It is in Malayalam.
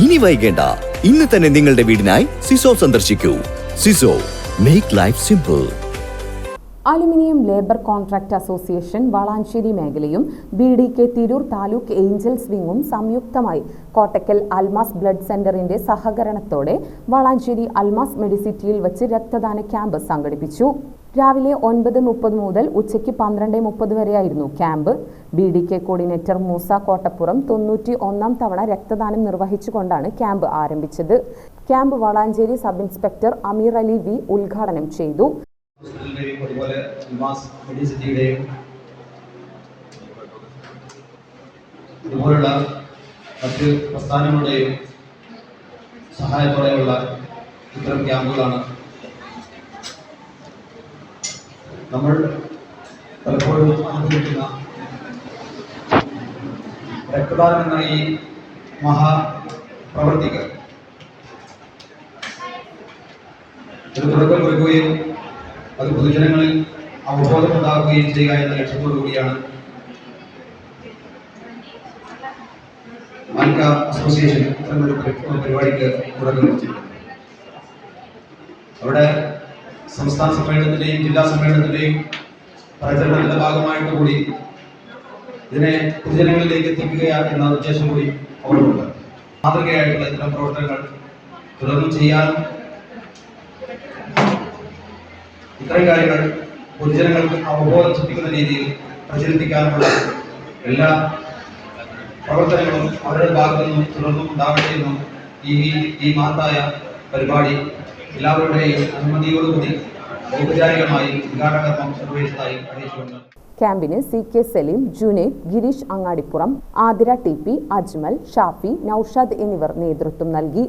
ഇനി വൈകേണ്ട, ഇന്ന് തന്നെ നിങ്ങളുടെ വീടിനായി സിസോ സന്ദർശിക്കൂ. സിസോ, make life simple. Aluminium labour contract association Valanchery മേഖലയും BDK തിരൂർ താലൂക്ക് ഏഞ്ചൽസ് വിങ്ങും സംയുക്തമായി കോട്ടക്കൽ അൽമാസ് ബ്ലഡ് സെന്ററിന്റെ സഹകരണത്തോടെ വളാഞ്ചേരി അൽമാസ് മെഡിസിറ്റിയിൽ വെച്ച് രക്തദാന ക്യാമ്പ് സംഘടിപ്പിച്ചു. രാവിലെ 9:30 മുതൽ ഉച്ചയ്ക്ക് 12:30 വരെയായിരുന്നു camp. BDK coordinator Moosa Kottappuram 91ാം തവണ രക്തദാനം നിർവഹിച്ചുകൊണ്ടാണ് ക്യാമ്പ് ആരംഭിച്ചത്. Camp Valanchery sub inspector Ameer Ali V ഉദ്ഘാടനം ചെയ്തു. അതുപോലെ മെഡിസിറ്റിയുടെയും ഇതുപോലുള്ള മറ്റ് പ്രസ്ഥാനങ്ങളുടെയും സഹായത്തോടെയുള്ള ഇത്തരം ക്യാമ്പുകളാണ് നമ്മൾ പലപ്പോഴും അനുഭവിക്കുന്ന രക്തദാനം എന്ന ഈ മഹാപ്രവർത്തിക്ക് ഒരു തുടക്കം കുറിക്കുകയും അത് പൊതുജനങ്ങളിൽ അവബോധം ഉണ്ടാക്കുകയും ചെയ്യുക എന്ന ലക്ഷ്യത്തോടു കൂടിയാണ് മാൽക്ക അസോസിയേഷൻ ഇത്തരമൊരു പരിപാടിക്ക് തുടക്കം കുറിച്ചിരിക്കുന്നത്. അവിടെ സംസ്ഥാന സമ്മേളനത്തിന്റെയും ജില്ലാ സമ്മേളനത്തിന്റെയും പ്രചരണത്തിന്റെ ഭാഗമായിട്ട് കൂടി ഇതിനെ പൊതുജനങ്ങളിലേക്ക് എത്തിക്കുക എന്ന ഉദ്ദേശം കൂടി അവിടെയുണ്ട്. മാതൃകയായിട്ടുള്ള ഇത്തരം പ്രവർത്തനങ്ങൾ തുടർന്നും ചെയ്യാൻ ഇത്തരം കാര്യങ്ങൾ പൊതുജനങ്ങൾക്ക് അവബോധം സൃഷ്ടിക്കുന്ന രീതിയിൽ പ്രചരിപ്പിക്കാനുള്ള എല്ലാ പ്രവർത്തനങ്ങളും അവരുടെ ഭാഗത്തു നിന്നും തുടർന്നും ഉണ്ടാവട്ടെ എന്നും ഈ മഹത്തായ പരിപാടി എല്ലാവരുടെയും അനുമതിയോടുകൂടി ഔപചാരികമായി ഉദ്ഘാടന കർമ്മം നിർവഹിച്ചതായി അറിയിച്ചുകൊണ്ട് ക്യാമ്പിന് CK സലീം, ജുനൈദ്, ഗിരീഷ് അങ്ങാടിപ്പുറം, ആതിര TP, അജ്മൽ, ഷാഫി, നൌഷാദ് എന്നിവർ നേതൃത്വം നൽകി.